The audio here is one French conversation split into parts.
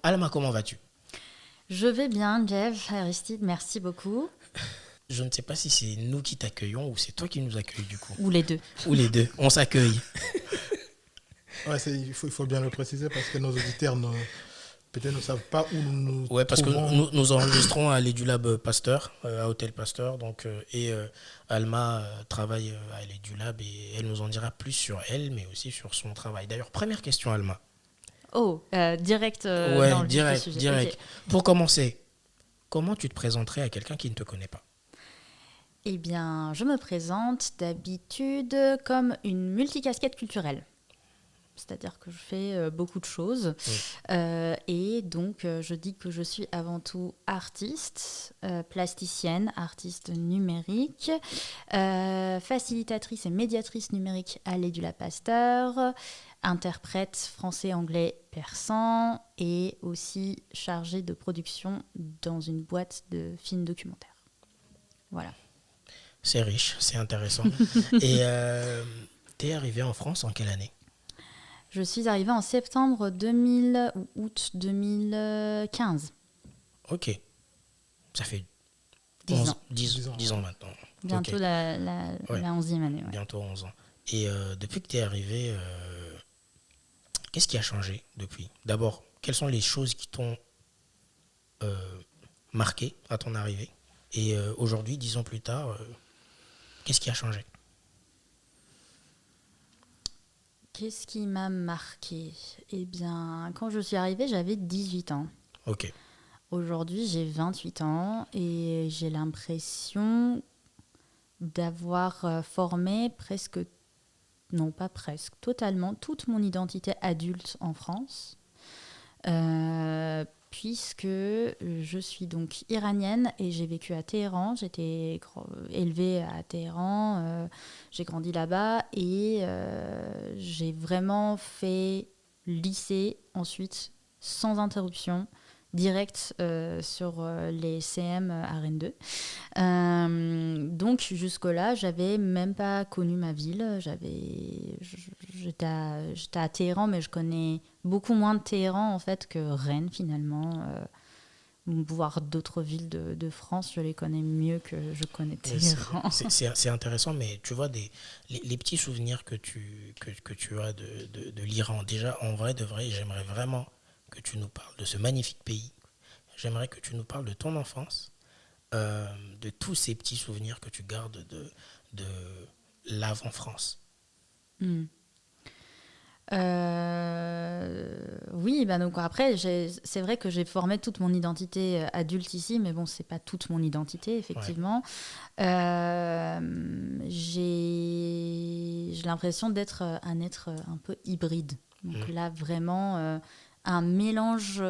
Alma, comment vas-tu? Je vais bien, Jeff, Aristide, merci beaucoup. Je ne sais pas si c'est nous qui t'accueillons ou c'est toi qui nous accueilles du coup. Ou les deux. Ou les deux, on s'accueille. Ouais, il faut bien le préciser parce que nos auditeurs peut-être ne savent pas où nous nous Ouais, parce que trouvons. nous enregistrons à l'Edulab Pasteur, à Hôtel Pasteur. Alma travaille à l'Edulab et elle nous en dira plus sur elle, mais aussi sur son travail. D'ailleurs, première question, Alma. Oh, direct dans Ouais, le vif du direct, sujet. Ok. direct. Pour commencer, comment tu te présenterais à quelqu'un qui ne te connaît pas? Eh bien, je me présente d'habitude comme une multicasquette culturelle. C'est-à-dire que je fais beaucoup de choses. Mm. Et donc, je dis que je suis avant tout artiste, plasticienne, artiste numérique, facilitatrice et médiatrice numérique à l'Édula Pasteur, interprète français, anglais, persan et aussi chargée de production dans une boîte de films documentaires. Voilà. C'est riche, c'est intéressant. Et t'es arrivé en France en quelle année? Je suis arrivée en septembre 2000 ou août 2015. Ok, ça fait 10 ans. 10 ans maintenant. Bientôt Ok. la Ouais. 11e année. Ouais. Bientôt 11 ans. Et depuis que tu es arrivé, qu'est-ce qui a changé depuis? D'abord, quelles sont les choses qui t'ont marqué à ton arrivée? Et aujourd'hui, 10 ans plus tard, qu'est-ce qui a changé? Qu'est-ce qui m'a marqué? Eh bien, quand je suis arrivée, j'avais 18 ans. Ok. Aujourd'hui, j'ai 28 ans et j'ai l'impression d'avoir formé presque, non pas presque, totalement toute mon identité adulte en France. Puisque je suis donc iranienne et j'ai vécu à Téhéran. J'étais élevée à Téhéran, j'ai grandi là-bas et j'ai vraiment fait lycée ensuite sans interruption, direct sur les CM à Rennes 2. Donc jusque-là, j'avais même pas connu ma ville. J'étais à Téhéran, mais je connais beaucoup moins de Téhéran en fait que Rennes finalement. Voire d'autres villes de France, je les connais mieux que je connais Téhéran. C'est intéressant, mais tu vois, les petits souvenirs que tu as de l'Iran, déjà, en vrai, de vrai, j'aimerais vraiment que tu nous parles de ce magnifique pays. J'aimerais que tu nous parles de ton enfance, de tous ces petits souvenirs que tu gardes de l'avant-France. Hmm. Oui, ben donc après, c'est vrai que j'ai formé toute mon identité adulte ici, mais bon, c'est pas toute mon identité, effectivement. Ouais. J'ai l'impression d'être un être un peu hybride. Donc là, vraiment, un mélange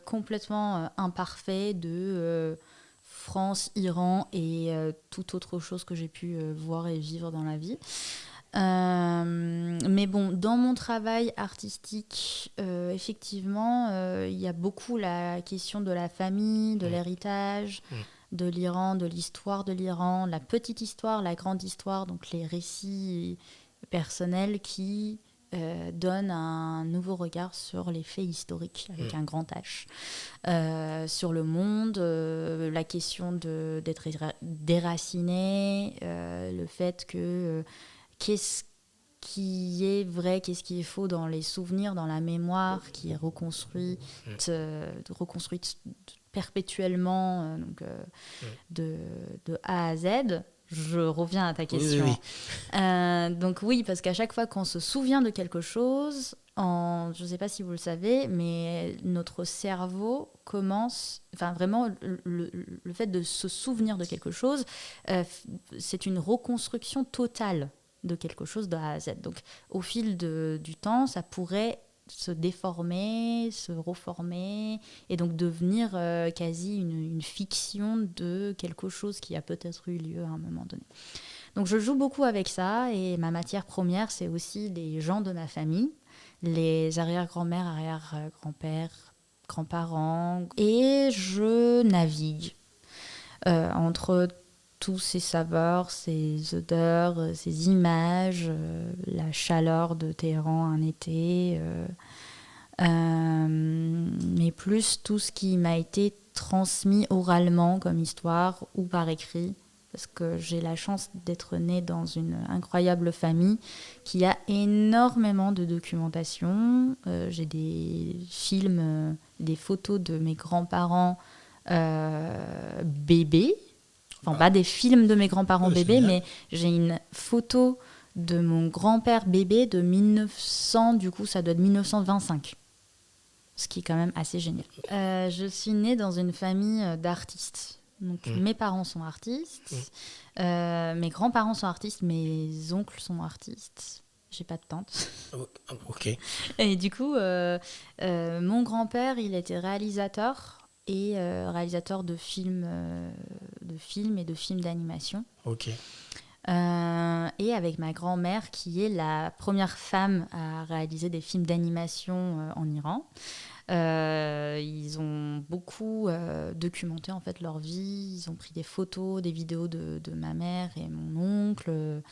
complètement imparfait de France, Iran et toute autre chose que j'ai pu voir et vivre dans la vie. Mais bon, dans mon travail artistique, effectivement, il y a beaucoup la question de la famille, de l'héritage, de l'Iran, de l'histoire de l'Iran, la petite histoire, la grande histoire, donc les récits personnels qui donnent un nouveau regard sur les faits historiques avec un grand H, sur le monde, la question d'être déraciné, le fait que qu'est-ce qui est vrai, qu'est-ce qui est faux dans les souvenirs, dans la mémoire qui est reconstruite perpétuellement de A à Z. Je reviens à ta question. Oui. Donc oui, parce qu'à chaque fois qu'on se souvient de quelque chose, je ne sais pas si vous le savez, mais notre cerveau commence, enfin vraiment, le fait de se souvenir de quelque chose, c'est une reconstruction totale de quelque chose de A à Z. Donc au fil du temps, ça pourrait se déformer, se reformer, et donc devenir quasi une fiction de quelque chose qui a peut-être eu lieu à un moment donné. Donc je joue beaucoup avec ça, et ma matière première, c'est aussi les gens de ma famille, les arrière-grand-mères, arrière-grands-pères, grands-parents, et je navigue entre tous ces saveurs, ces odeurs, ces images, la chaleur de Téhéran un été, mais plus tout ce qui m'a été transmis oralement comme histoire ou par écrit, parce que j'ai la chance d'être née dans une incroyable famille qui a énormément de documentation. J'ai des films, des photos de mes grands-parents bébés, enfin pas des films de mes grands-parents bébés, mais j'ai une photo de mon grand-père bébé de 1900, du coup ça doit être 1925. Ce qui est quand même assez génial. Je suis née dans une famille d'artistes. Donc, mes parents sont artistes, mes grands-parents sont artistes, mes oncles sont artistes. J'ai pas de tante. Ok. Et du coup, mon grand-père, il était réalisateur et réalisateur de films et de films d'animation. Ok. Et avec ma grand-mère, qui est la première femme à réaliser des films d'animation en Iran. Ils ont beaucoup documenté en fait leur vie. Ils ont pris des photos, des vidéos de ma mère et mon oncle.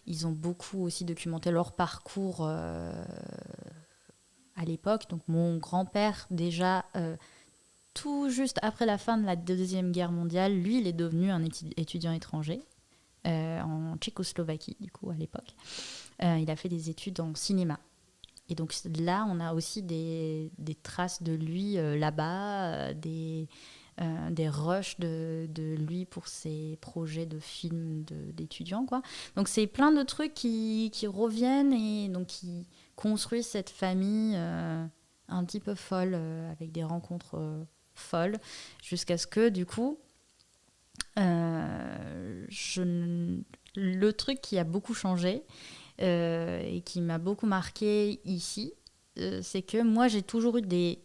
Ils ont beaucoup aussi documenté leur parcours à l'époque. Donc mon grand-père, déjà tout juste après la fin de la Deuxième Guerre mondiale, lui, il est devenu un étudiant étranger en Tchécoslovaquie, du coup, à l'époque. Il a fait des études en cinéma. Et donc là, on a aussi des traces de lui là-bas, des rushs de lui pour ses projets de films d'étudiants, quoi. Donc c'est plein de trucs qui reviennent et donc qui construisent cette famille un petit peu folle, avec des rencontres folles, jusqu'à ce que, du coup, le truc qui a beaucoup changé, et qui m'a beaucoup marqué ici, c'est que moi j'ai toujours eu des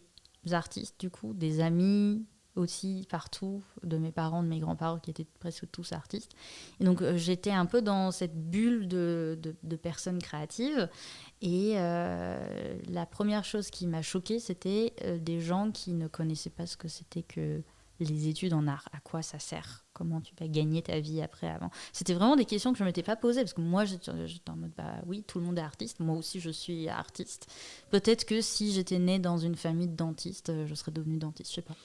artistes, du coup, des amis aussi partout, de mes parents, de mes grands-parents qui étaient presque tous artistes. Et donc j'étais un peu dans cette bulle de personnes créatives. Et la première chose qui m'a choquée, c'était des gens qui ne connaissaient pas ce que c'était que les études en art, à quoi ça sert, comment tu vas gagner ta vie après, avant. C'était vraiment des questions que je ne m'étais pas posées, parce que moi j'étais en mode, bah oui, tout le monde est artiste, moi aussi je suis artiste. Peut-être que si j'étais née dans une famille de dentistes, je serais devenue dentiste, je sais pas.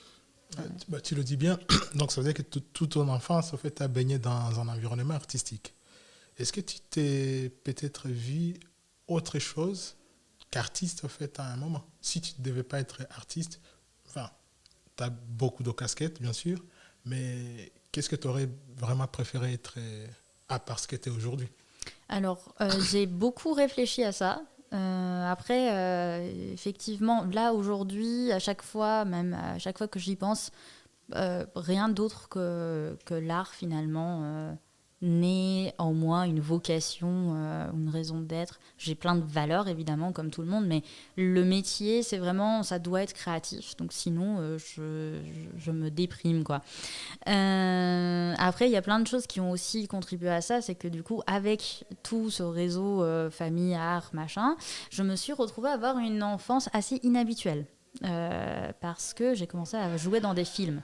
Tu le dis bien, donc ça veut dire que toute ton enfance, en fait, tu as baigné dans un environnement artistique. Est-ce que tu t'es peut-être vu autre chose qu'artiste, en fait, à un moment? Si tu ne devais pas être artiste, enfin, tu as beaucoup de casquettes, bien sûr, mais qu'est-ce que tu aurais vraiment préféré être à part ce que tu es aujourd'hui? Alors, j'ai beaucoup réfléchi à ça. Après, effectivement, là, aujourd'hui, à chaque fois, même à chaque fois que j'y pense, rien d'autre que l'art, finalement, naît en moi une vocation, une raison d'être. J'ai plein de valeurs, évidemment, comme tout le monde, mais le métier, c'est vraiment, ça doit être créatif. Donc sinon, je me déprime, quoi. Après, il y a plein de choses qui ont aussi contribué à ça. C'est que du coup, avec tout ce réseau famille, art, machin, je me suis retrouvée à avoir une enfance assez inhabituelle. Parce que j'ai commencé à jouer dans des films.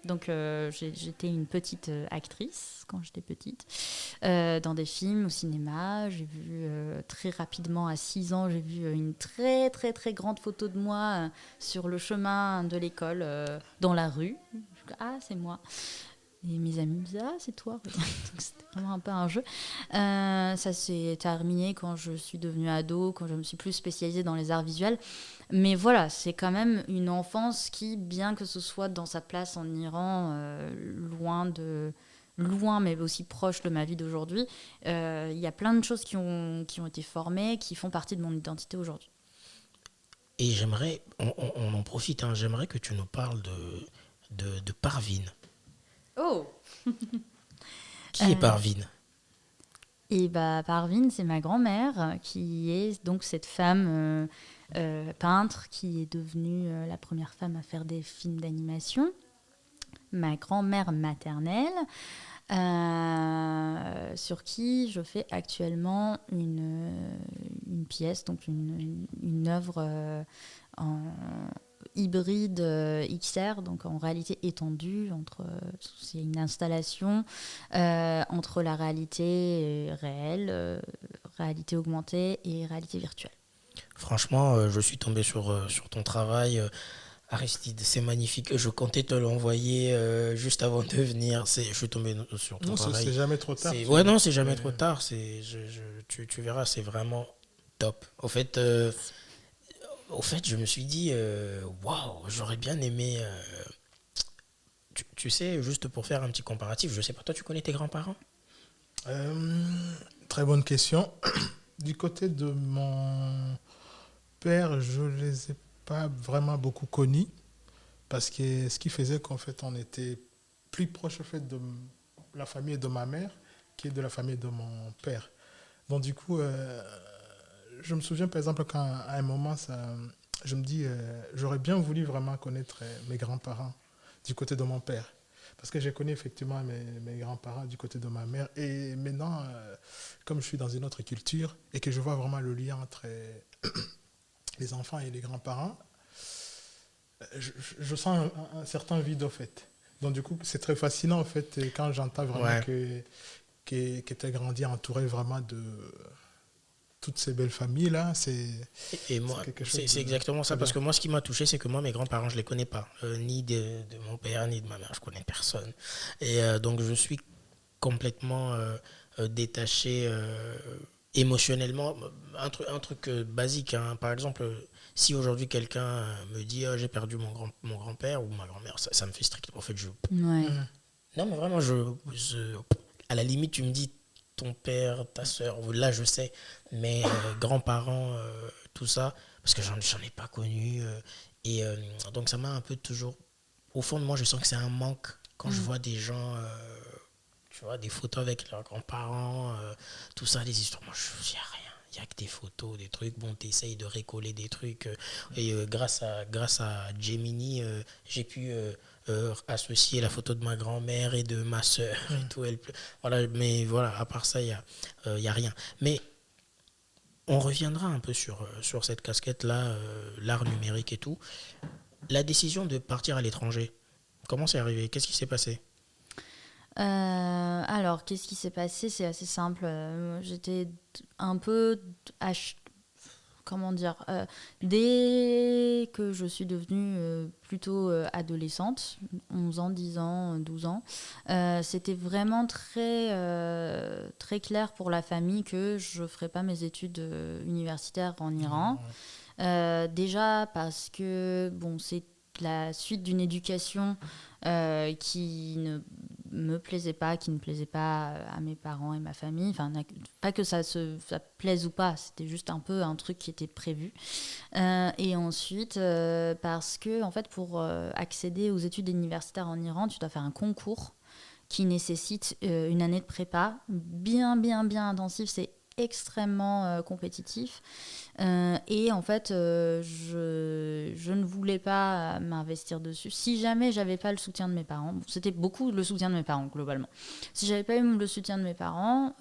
Donc j'étais une petite actrice quand j'étais petite, dans des films, au cinéma. J'ai vu très rapidement, à 6 ans, j'ai vu une très très très grande photo de moi sur le chemin de l'école, dans la rue. Ah, c'est moi. Et mes amis me disaient, ah, c'est toi. Donc c'était vraiment un peu un jeu. Ça s'est terminé quand je suis devenue ado, quand je me suis plus spécialisée dans les arts visuels. Mais voilà, c'est quand même une enfance qui, bien que ce soit dans sa place en Iran, loin, mais aussi proche de ma vie d'aujourd'hui, il y a plein de choses qui ont été formées, qui font partie de mon identité aujourd'hui. Et j'aimerais, on en profite, hein, j'aimerais que tu nous parles de Parveen. Oh! Qui est Parveen? Et bah, Parveen, c'est ma grand-mère, qui est donc cette femme peintre qui est devenue la première femme à faire des films d'animation. Ma grand-mère maternelle, sur qui je fais actuellement une pièce, donc une œuvre en hybride XR, donc en réalité étendue, c'est une installation entre la réalité réelle, réalité augmentée et réalité virtuelle. Franchement, je suis tombé sur ton travail. Aristide, c'est magnifique. Je comptais te l'envoyer juste avant de venir. Je suis tombé sur ton Non, c'est travail. jamais trop tard. Ouais, non, c'est jamais Mais- trop tard. Tu verras, c'est vraiment top. Au fait, je me suis dit, waouh, j'aurais bien aimé. Tu sais, juste pour faire un petit comparatif, je sais pas, toi, tu connais tes grands-parents? Très bonne question. Du côté de mon père, je les ai pas vraiment beaucoup connus parce que ce qui faisait qu'en fait on était plus proche en fait de la famille de ma mère qui est de la famille de mon père. Donc du coup, je me souviens par exemple qu'à un moment, je me dis, j'aurais bien voulu vraiment connaître mes grands-parents du côté de mon père. Parce que j'ai connu effectivement mes grands-parents du côté de ma mère. Et maintenant, comme je suis dans une autre culture et que je vois vraiment le lien entre les enfants et les grands-parents, je sens un certain vide au fait. Donc du coup, c'est très fascinant en fait quand j'entends vraiment Ouais. que tu as grandi entouré vraiment de toutes ces belles familles-là. Et moi, C'est quelque chose c'est de exactement ça. très Parce bien. que moi, ce qui m'a touché, c'est que moi, mes grands-parents, je les connais pas. Ni de mon père, ni de ma mère. Je connais personne. Et donc, je suis complètement détaché émotionnellement. Un truc basique, hein. Par exemple, si aujourd'hui quelqu'un me dit oh, j'ai perdu mon grand-père ou ma grand-mère, ça me fait strictement. En fait, Ouais. Mhm. non, mais vraiment, à la limite, tu me dis ton père, ta soeur, là je sais, mais grands-parents, tout ça, parce que j'en ai pas connu. Et donc ça m'a un peu toujours. Au fond de moi, je sens que c'est un manque quand je Mm. vois des gens, tu vois, des photos avec leurs grands-parents, tout ça, des histoires. Moi, il n'y a rien. Il n'y a que des photos, des trucs. Bon, tu essayes de récoller des trucs. Et grâce à Gemini, j'ai pu associer la photo de ma grand-mère et de ma soeur et Mhm. tout. Voilà, mais voilà, à part ça, y a rien. Mais on reviendra un peu sur cette casquette-là, l'art numérique et tout. La décision de partir à l'étranger, comment c'est arrivé? Qu'est-ce qui s'est passé? Alors, qu'est-ce qui s'est passé? C'est assez simple. J'étais un peu comment dire, dès que je suis devenue plutôt adolescente, 11 ans, 10 ans, 12 ans, c'était vraiment très clair pour la famille que je ne ferais pas mes études universitaires en Iran. Déjà parce que bon, c'est la suite d'une éducation qui ne me plaisait pas, qui ne plaisait pas à mes parents et ma famille. Enfin, pas que ça plaise ou pas, c'était juste un peu un truc qui était prévu. Et ensuite, parce que en fait, pour accéder aux études universitaires en Iran, tu dois faire un concours qui nécessite une année de prépa bien intensive. C'est extrêmement compétitif. Et en fait, je ne voulais pas m'investir dessus. Si jamais j'avais pas le soutien de mes parents, bon, c'était beaucoup le soutien de mes parents globalement. Si j'avais pas eu le soutien de mes parents,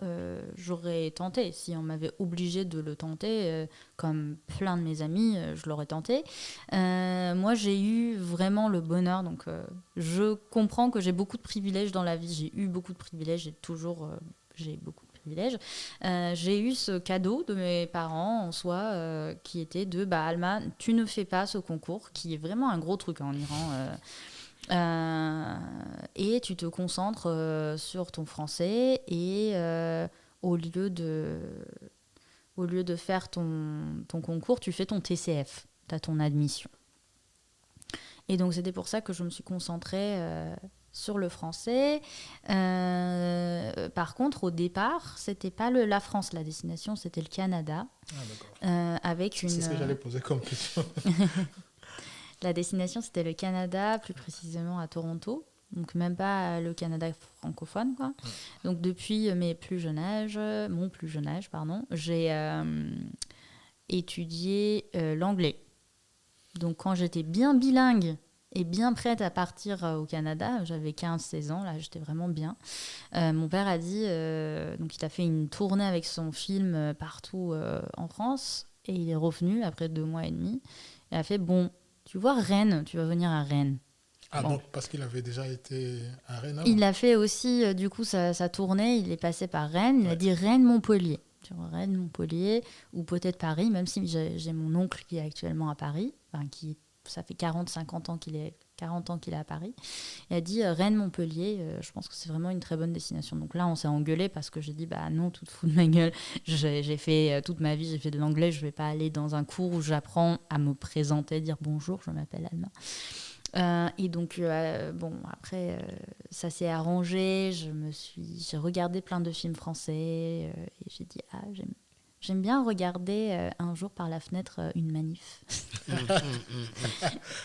j'aurais tenté. Si on m'avait obligé de le tenter, comme plein de mes amis, je l'aurais tenté. Moi, j'ai eu vraiment le bonheur. Donc, je comprends que j'ai beaucoup de privilèges dans la vie. J'ai eu beaucoup de privilèges. J'ai beaucoup de privilèges. J'ai eu ce cadeau de mes parents en soi qui était de Alma, tu ne fais pas ce concours qui est vraiment un gros truc en Iran. Et tu te concentres sur ton français et au lieu de faire ton concours, tu fais ton TCF, tu as ton admission. Et donc c'était pour ça que je me suis concentrée sur le français. Par contre, au départ, c'était pas la France, la destination, c'était le Canada. Ah, d'accord. Avec C'est ce que j'allais poser comme question. La destination, c'était le Canada, plus précisément à Toronto. Donc même pas le Canada francophone, quoi. Donc depuis mon plus jeune âge, pardon, j'ai étudié l'anglais. Donc quand j'étais bien bilingue et bien prête à partir au Canada, j'avais 15-16 ans, là j'étais vraiment bien. Mon père a dit, donc il a fait une tournée avec son film partout en France et il est revenu après 2 mois et demi. Il a fait, bon, tu vois Rennes, tu vas venir à Rennes. Ah, Bon. donc parce qu'il avait déjà été à Rennes avant. Il a fait aussi, du coup, sa tournée, il est passé par Rennes, il a dit Rennes-Montpellier. sur Rennes, Montpellier, ou peut-être Paris, même si j'ai mon oncle qui est actuellement à Paris, enfin, ça fait 40 ans qu'il est à Paris. Il a dit Rennes, Montpellier, je pense que c'est vraiment une très bonne destination. Donc là, on s'est engueulé parce que j'ai dit bah non, tu te fous de ma gueule. J'ai fait toute ma vie, j'ai fait de l'anglais, je vais pas aller dans un cours où j'apprends à me présenter, dire bonjour, je m'appelle Alma. Et donc après ça s'est arrangé. J'ai regardé plein de films français et j'ai dit j'aime bien regarder un jour par la fenêtre une manif.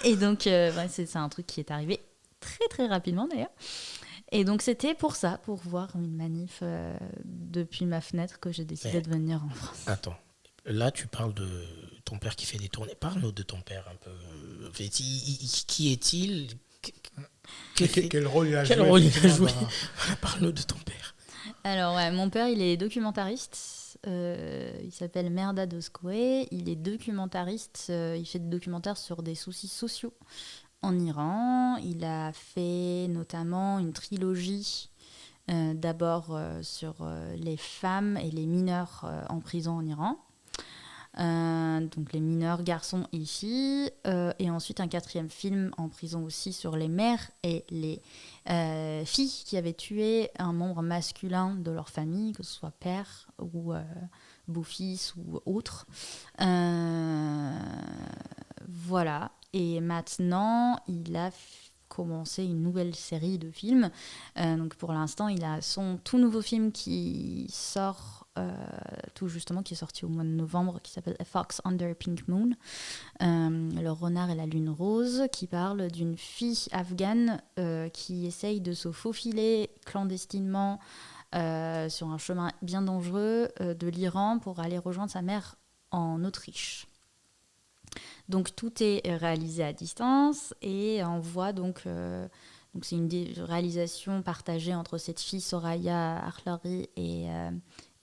Et donc, c'est un truc qui est arrivé très très rapidement d'ailleurs. Et donc, c'était pour ça, pour voir une manif depuis ma fenêtre que j'ai décidé de venir en France. Attends, là tu parles de ton père qui fait des tournées. Parle-nous de ton père un peu. Qui est-il? Quel rôle il a Quel joué, rôle il a effectivement, joué Voilà, parle-nous de ton père. Alors, mon père, il est documentariste. Il s'appelle Mehrdad Özkoay. Il est documentariste. Il fait des documentaires sur des soucis sociaux en Iran. Il a fait notamment une trilogie, d'abord sur les femmes et les mineurs en prison en Iran. Donc les mineurs garçons et filles, et ensuite un 4e film en prison aussi sur les mères et les filles qui avaient tué un membre masculin de leur famille, que ce soit père ou beau-fils ou autre. Voilà. Et maintenant il a commencé une nouvelle série de films. Donc pour l'instant il a son tout nouveau film qui sort tout justement, qui est sorti au mois de novembre, qui s'appelle A Fox Under Pink Moon, le renard et la lune rose, qui parle d'une fille afghane qui essaye de se faufiler clandestinement sur un chemin bien dangereux de l'Iran pour aller rejoindre sa mère en Autriche. Donc tout est réalisé à distance et on voit donc c'est une réalisation partagée entre cette fille Soraya Arhlari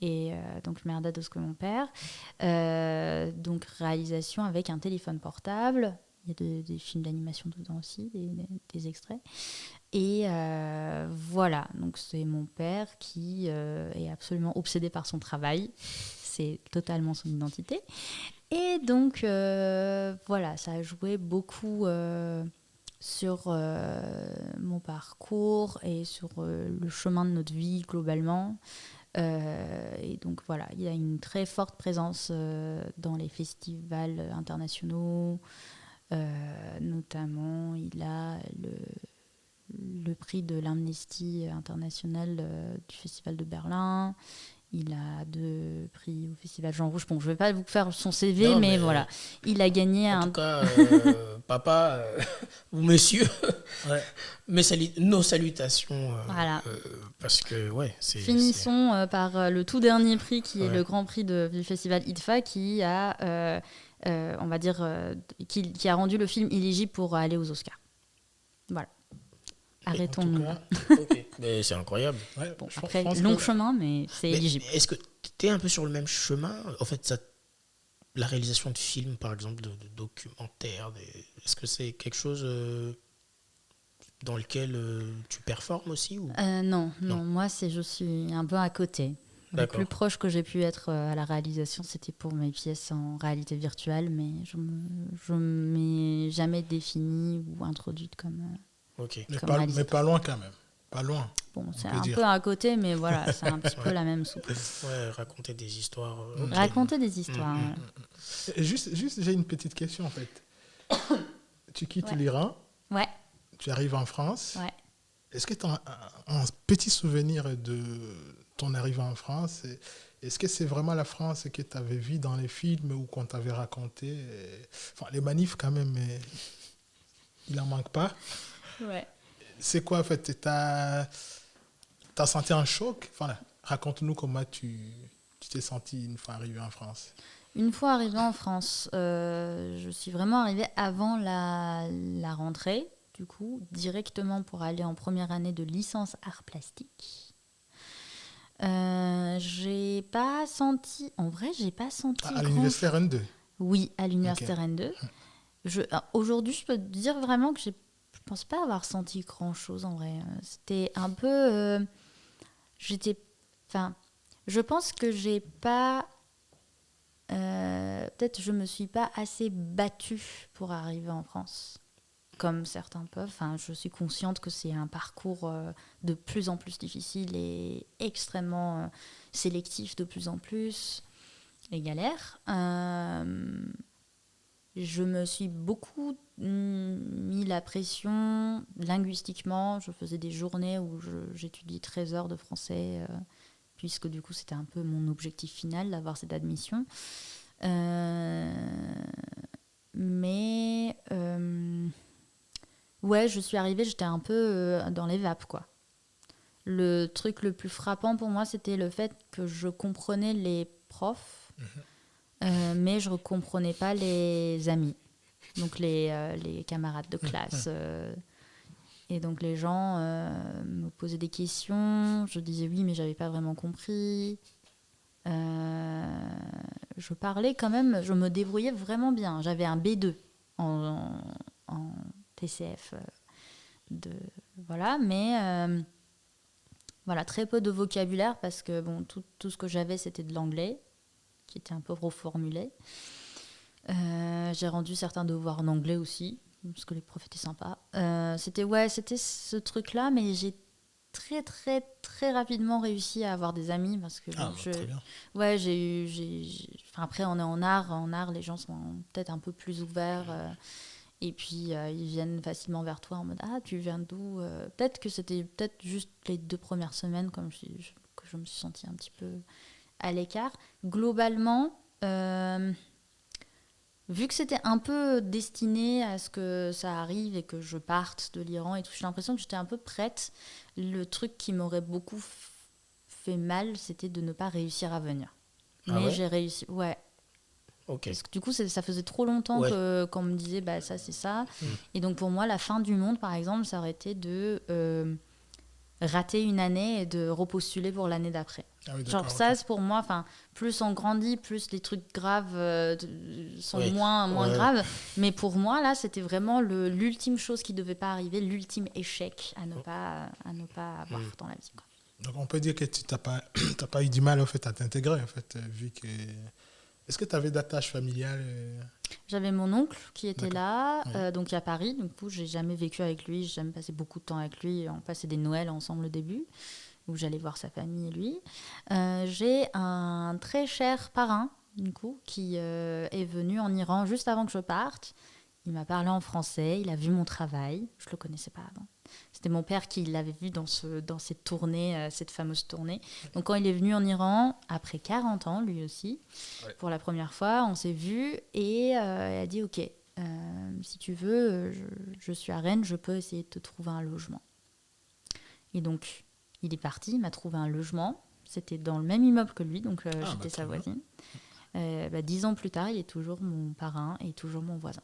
et donc Mehrdad Özkoay, mon père. Donc réalisation avec un téléphone portable. Il y a des films d'animation dedans aussi, des extraits. Et voilà, donc c'est mon père qui est absolument obsédé par son travail. C'est totalement son identité. Et donc voilà, ça a joué beaucoup sur mon parcours et sur le chemin de notre vie globalement. Et donc voilà, il a une très forte présence dans les festivals internationaux. Notamment, il a le prix de l'Amnesty international du Festival de Berlin. Il a 2 prix au Festival Jean Rouge. Bon, je ne vais pas vous faire son CV, Non, mais voilà. Il a gagné en tout cas, papa ou monsieur, nos salutations. Voilà. Parce que, ouais, c'est... Finissons par le tout dernier prix, qui est le grand prix du Festival IDFA, qui a, on va dire, qui a rendu le film éligible pour aller aux Oscars. Voilà. Arrêtons-nous. Okay. Mais c'est incroyable. Ouais, bon, après, long chemin, mais c'est éligible. Est-ce que tu es un peu sur le même chemin? En fait, la réalisation de films, par exemple, de documentaires, est-ce que c'est quelque chose dans lequel tu performes aussi ou... Non, moi, je suis un peu à côté. Le plus proche que j'ai pu être à la réalisation, c'était pour mes pièces en réalité virtuelle, mais je ne m'ai jamais définie ou introduite comme... Okay. Mais pas loin quand même. Pas loin. Bon, c'est un peu à côté, mais voilà, c'est un petit peu la même soupe. Ouais, raconter des histoires. Raconter des histoires. Et juste, j'ai une petite question en fait. Tu quittes l'Iran. Ouais. Tu arrives en France. Ouais. Est-ce que tu as un petit souvenir de ton arrivée en France? Est-ce que c'est vraiment la France que tu avais vue dans les films ou qu'on t'avait raconté? Enfin, les manifs quand même, mais il n'en manque pas. Ouais. C'est quoi en fait? T'as senti un choc? Enfin, raconte-nous comment tu t'es senti une fois arrivé en France. Une fois arrivée en France, je suis vraiment arrivée avant la rentrée, du coup, directement pour aller en première année de licence art plastique. J'ai pas senti... En vrai, j'ai pas senti... À l'université Rennes 2? Oui, à l'université Rennes 2. Aujourd'hui, je peux te dire vraiment que je pense pas avoir senti grand chose en vrai. C'était un peu. Je pense que j'ai pas... peut-être je me suis pas assez battue pour arriver en France, comme certains peuvent. Enfin, je suis consciente que c'est un parcours de plus en plus difficile et extrêmement sélectif de plus en plus, et galère. Je me suis beaucoup mis la pression linguistiquement. Je faisais des journées où j'étudiais 13 heures de français, puisque du coup c'était un peu mon objectif final d'avoir cette admission. Mais ouais, je suis arrivée, j'étais un peu dans les vapes, quoi. Le truc le plus frappant pour moi, c'était le fait que je comprenais les profs, mais je ne comprenais pas les amis, donc les camarades de classe. Et donc les gens me posaient des questions, je disais oui, mais je n'avais pas vraiment compris. Je parlais quand même, je me débrouillais vraiment bien. J'avais un B2 en TCF. Voilà, mais voilà, très peu de vocabulaire parce que bon, tout ce que j'avais, c'était de l'anglais, qui était un peu reformulé. J'ai rendu certains devoirs en anglais aussi, parce que les profs étaient sympas. C'était ce truc-là, mais j'ai très très très rapidement réussi à avoir des amis parce que très bien. Ouais, enfin, après on est en art les gens sont peut-être un peu plus ouverts, et puis ils viennent facilement vers toi en mode ah, tu viens d'où, peut-être que c'était juste les 2 premières semaines que je me suis sentie un petit peu à l'écart. Globalement, vu que c'était un peu destiné à ce que ça arrive et que je parte de l'Iran et tout, j'ai l'impression que j'étais un peu prête. Le truc qui m'aurait beaucoup fait mal, c'était de ne pas réussir à venir. Ah Mais ouais j'ai réussi, ouais. Ok. Parce que du coup, ça faisait trop longtemps qu'on me disait bah, ça, c'est ça. Et donc pour moi, la fin du monde, par exemple, ça aurait été de rater une année et de repostuler pour l'année d'après. Ah oui, Genre ça, c'est pour moi, plus on grandit, plus les trucs graves sont moins graves. Mais pour moi, là, c'était vraiment l'ultime chose qui ne devait pas arriver, l'ultime échec à ne pas avoir dans la vie, quoi. Donc on peut dire que tu n'as pas eu du mal en fait, à t'intégrer, en fait, vu que... Est-ce que tu avais d'attache familiale J'avais mon oncle qui était là, Oui. donc à Paris. Du coup, j'ai jamais vécu avec lui, j'ai jamais passé beaucoup de temps avec lui. On passait des Noëls ensemble au début, où j'allais voir sa famille et lui. J'ai un très cher parrain, du coup, qui est venu en Iran juste avant que je parte. Il m'a parlé en français, il a vu mon travail. Je le connaissais pas avant. C'était mon père qui l'avait vu dans cette tournée, cette fameuse tournée. Donc quand il est venu en Iran, après 40 ans, lui aussi, pour la première fois, on s'est vus et il a dit « Ok, si tu veux, je suis à Rennes, je peux essayer de te trouver un logement. » Et donc, il est parti, il m'a trouvé un logement. C'était dans le même immeuble que lui, donc j'étais sa voisine. 10 ans plus tard, il est toujours mon parrain et toujours mon voisin.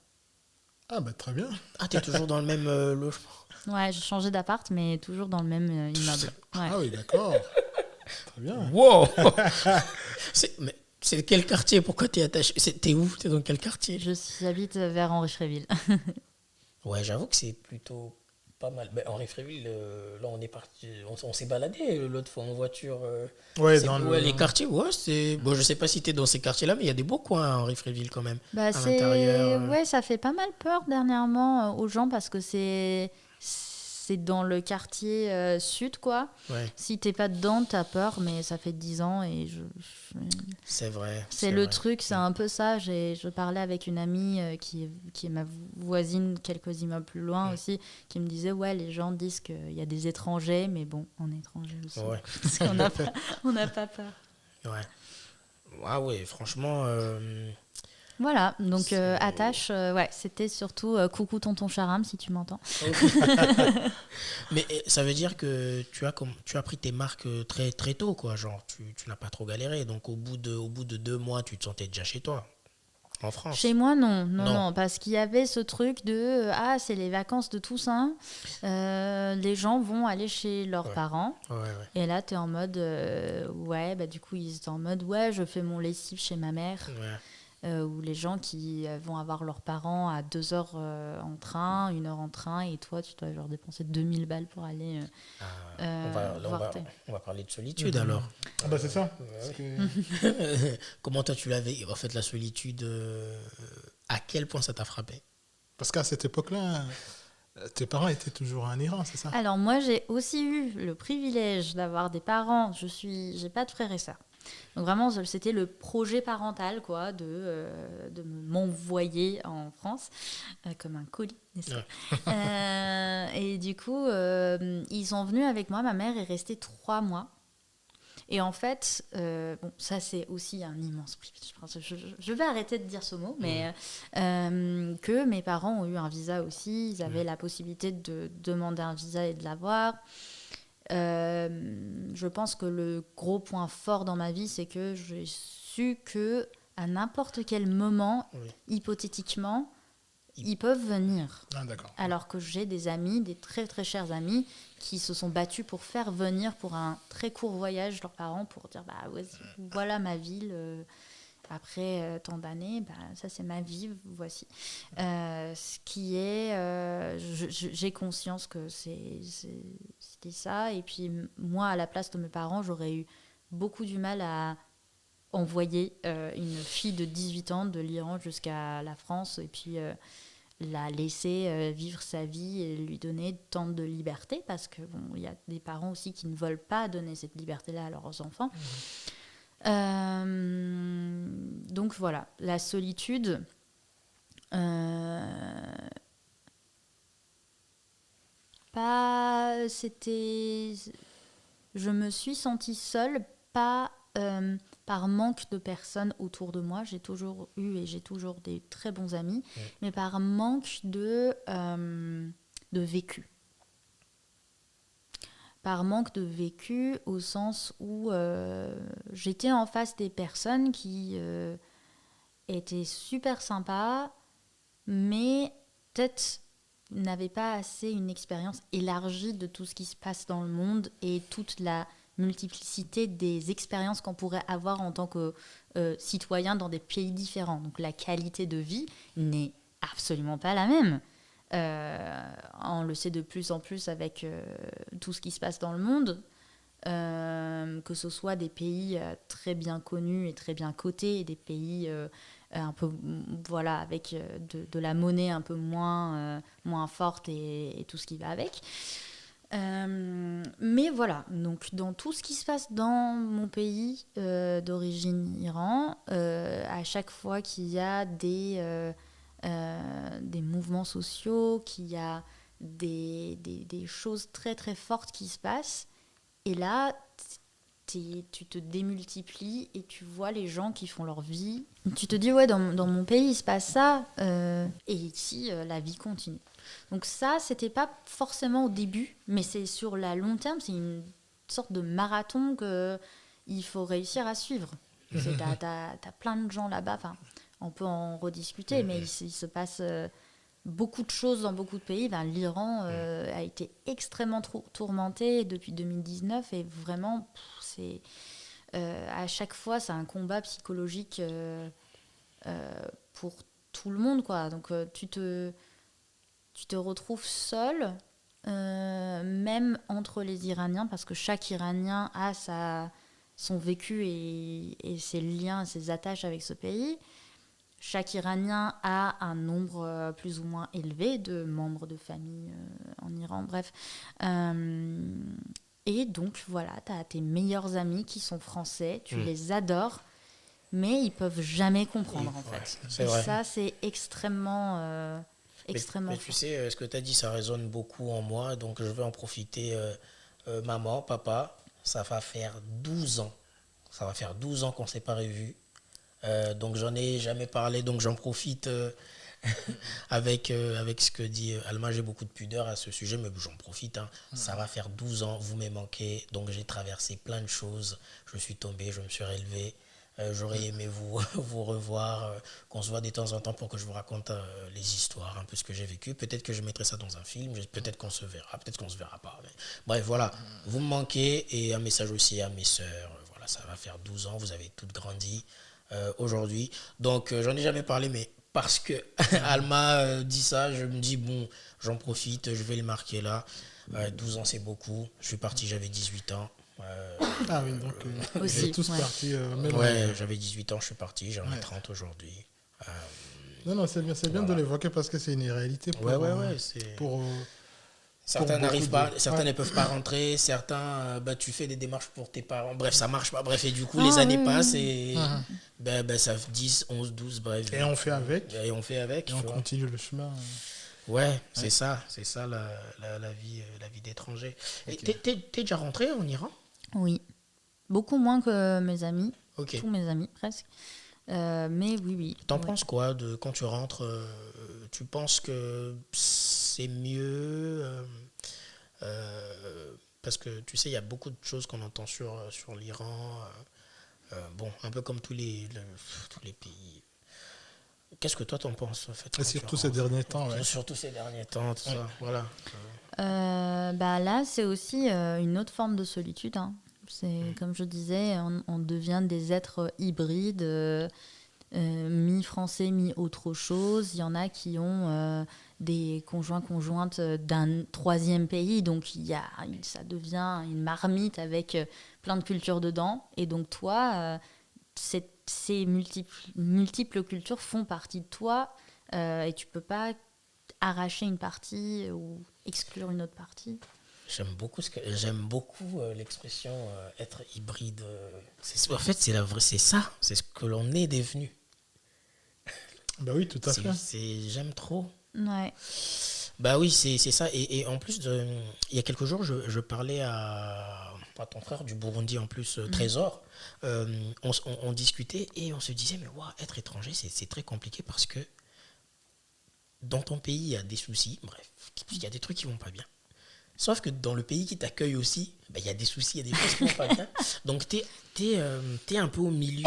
Ah, bah très bien. Ah, t'es toujours dans le même logement? Ouais, j'ai changé d'appart, mais toujours dans le même immeuble. Ouais. Ah oui, d'accord. Très bien. Wow. C'est quel quartier? Pourquoi t'es attaché? T'es où? T'es dans quel quartier? J'habite vers Henri-Fréville. Ouais, j'avoue que c'est plutôt pas mal. Ben, Henri-Fréville, là, on est parti, on s'est baladé l'autre fois en voiture. Les quartiers, c'est... Bon, je sais pas si t'es dans ces quartiers-là, mais il y a des beaux coins à Henri-Fréville quand même. Bah, à l'intérieur. Ouais, ça fait pas mal peur dernièrement aux gens parce que c'est dans le quartier sud, quoi. Ouais. Si t'es pas dedans, t'as peur, mais ça fait 10 ans et C'est vrai. C'est le truc, c'est un peu ça. Je parlais avec une amie qui est ma voisine quelques immeubles plus loin aussi, qui me disait ouais, les gens disent qu'il y a des étrangers, mais bon, on est étrangers aussi. Ouais. Parce qu'on n'a pas peur. Ouais. Ah ouais, franchement. Voilà, donc attache, ouais, c'était surtout coucou tonton Charam si tu m'entends. Mais ça veut dire que tu as pris tes marques très très tôt, quoi. Genre tu n'as pas trop galéré. Donc au bout de 2 mois, tu te sentais déjà chez toi, en France. Chez moi, non, parce qu'il y avait ce truc de c'est les vacances de Toussaint, les gens vont aller chez leurs parents. Ouais. Et là, tu es en mode du coup, ils étaient en mode je fais mon lessive chez ma mère. Ouais. ou les gens qui vont avoir leurs parents à 2 heures en train, 1 heure en train, et toi, tu dois genre dépenser 2000 balles pour aller voir on va parler de solitude alors. Ah bah c'est ça. Parce que- Comment toi tu l'avais, en fait, la solitude, à quel point ça t'a frappé? Parce qu'à cette époque-là, tes parents étaient toujours en Iran, c'est ça? Alors moi, j'ai aussi eu le privilège d'avoir des parents. J'ai pas de frères et sœurs. Donc vraiment, c'était le projet parental, quoi, de m'envoyer en France comme un colis, n'est-ce pas? Et du coup, ils sont venus avec moi. Ma mère est restée 3 mois. Et en fait, bon, ça c'est aussi un immense privilège. Je vais arrêter de dire ce mot, mais que mes parents ont eu un visa aussi. Ils avaient la possibilité de demander un visa et de l'avoir. Je pense que le gros point fort dans ma vie, c'est que j'ai su que à n'importe quel moment, hypothétiquement, ils peuvent venir. Ah, d'accord. Alors que j'ai des amis, des très très chers amis, qui se sont battus pour faire venir pour un très court voyage leurs parents pour dire bah ouais, voilà ma ville. Après tant d'années, bah, ça c'est ma vie, voici. Ce qui est, j'ai conscience que c'était ça. Et puis moi, à la place de mes parents, j'aurais eu beaucoup du mal à envoyer une fille de 18 ans de l'Iran jusqu'à la France et puis la laisser vivre sa vie et lui donner tant de liberté, parce que bon, il y a des parents aussi qui ne veulent pas donner cette liberté-là à leurs enfants. Donc voilà, la solitude. Je me suis sentie seule, pas par manque de personnes autour de moi. J'ai toujours eu et j'ai toujours des très bons amis, mais par manque de vécu. Par manque de vécu au sens où j'étais en face des personnes qui étaient super sympas, mais peut-être n'avaient pas assez une expérience élargie de tout ce qui se passe dans le monde et toute la multiplicité des expériences qu'on pourrait avoir en tant que citoyen dans des pays différents. Donc la qualité de vie n'est absolument pas la même. On le sait de plus en plus avec tout ce qui se passe dans le monde, que ce soit des pays très bien connus et très bien cotés, et des pays un peu, voilà, avec de la monnaie un peu moins forte et tout ce qui va avec. Mais voilà, donc dans tout ce qui se passe dans mon pays d'origine Iran, à chaque fois qu'il y a des mouvements sociaux, qu'il y a des choses très très fortes qui se passent, et là tu te démultiplies et tu vois les gens qui font leur vie. Tu te dis ouais, dans mon pays il se passe ça, et ici la vie continue. Donc ça, c'était pas forcément au début, mais c'est sur la long terme, c'est une sorte de marathon qu'il faut réussir à suivre. T'as plein de gens là-bas, enfin, on peut en rediscuter, mais il se passe beaucoup de choses dans beaucoup de pays. Ben, l'Iran a été extrêmement tourmenté depuis 2019 et vraiment, c'est, à chaque fois, c'est un combat psychologique pour tout le monde, quoi. Donc tu te retrouves seul, même entre les Iraniens, parce que chaque Iranien a son vécu et ses liens, ses attaches avec ce pays. Chaque Iranien a un nombre plus ou moins élevé de membres de famille en Iran, bref. Et donc, voilà, tu as tes meilleurs amis qui sont français, tu les adores, mais ils peuvent jamais comprendre, en fait. C'est et vrai. ça, c'est extrêmement... Mais tu sais, ce que tu as dit, ça résonne beaucoup en moi, donc je vais en profiter. Maman, papa, ça va faire 12 ans. Ça va faire 12 ans qu'on ne s'est pas revus. Donc j'en ai jamais parlé, donc j'en profite avec ce que dit Alma. J'ai beaucoup de pudeur à ce sujet, mais j'en profite. Ça va faire 12 ans, vous m'avez manqué, donc j'ai traversé plein de choses. Je suis tombé, je me suis relevé. J'aurais aimé vous revoir, qu'on se voit de temps en temps pour que je vous raconte les histoires, un peu ce que j'ai vécu. Peut-être que je mettrai ça dans un film, peut-être qu'on se verra, peut-être qu'on se verra pas. Mais... Bref, voilà, vous me manquez, et un message aussi à mes sœurs. Voilà, ça va faire 12 ans, vous avez toutes grandi. aujourd'hui. Donc, j'en ai jamais parlé, mais parce que Alma dit ça, je me dis, bon, j'en profite, je vais le marquer là. 12 ans, c'est beaucoup. Je suis parti, j'avais 18 ans. Ah oui, donc vous Aussi, êtes tous ouais. partis. Même Ouais, j'avais 18 ans, je suis parti, j'en ai Ouais. 30 aujourd'hui. Non, c'est bien, bien de l'évoquer parce que c'est une réalité pour, c'est... pour Certains pour n'arrivent beaucoup pas, certains ouais. ne peuvent pas rentrer, certains, tu fais des démarches pour tes parents, bref, ça marche pas, bref, et du coup, Ah, les années oui, passent oui. et ça fait 10, 11, 12, bref. Et on fait avec. Et on fait avec, Et tu on vois. continue le chemin. Ouais, c'est ça la vie d'étranger. Et Ok. t'es déjà rentré en Iran? Oui. Beaucoup moins que mes amis. Ok. Tous mes amis, presque. Mais oui, oui. T'en ouais. penses quoi de quand tu rentres tu penses que c'est mieux parce que tu sais, il y a beaucoup de choses qu'on entend sur l'Iran. Bon, un peu comme tous les pays. Qu'est-ce que toi t'en penses en fait, Et quand surtout tu ces rentres? derniers temps, ouais. Surtout ces derniers temps, tout Ouais. ça. Voilà. Bah là, c'est aussi une autre forme de solitude, hein. C'est comme je disais, on devient des êtres hybrides, mi-français, mi-autre chose. Il y en a qui ont des conjointes d'un troisième pays, donc ça devient une marmite avec plein de cultures dedans. Et donc toi, ces multiples cultures font partie de toi, et tu peux pas arracher une partie ou exclure une autre partie. J'aime beaucoup l'expression être hybride. En fait, c'est ça, c'est ce que l'on est devenu. Bah oui, tout à fait. J'aime trop. Ouais. Bah oui, c'est ça. Et en plus, il y a quelques jours, je parlais à ton frère du Burundi, en plus, Trésor. On discutait et on se disait, mais waouh, être étranger, c'est très compliqué parce que dans ton pays, il y a des soucis, bref, il y a des trucs qui vont pas bien. Sauf que dans le pays qui t'accueille aussi, il y a des soucis, il y a des choses qui vont pas bien. Donc, t'es un peu au milieu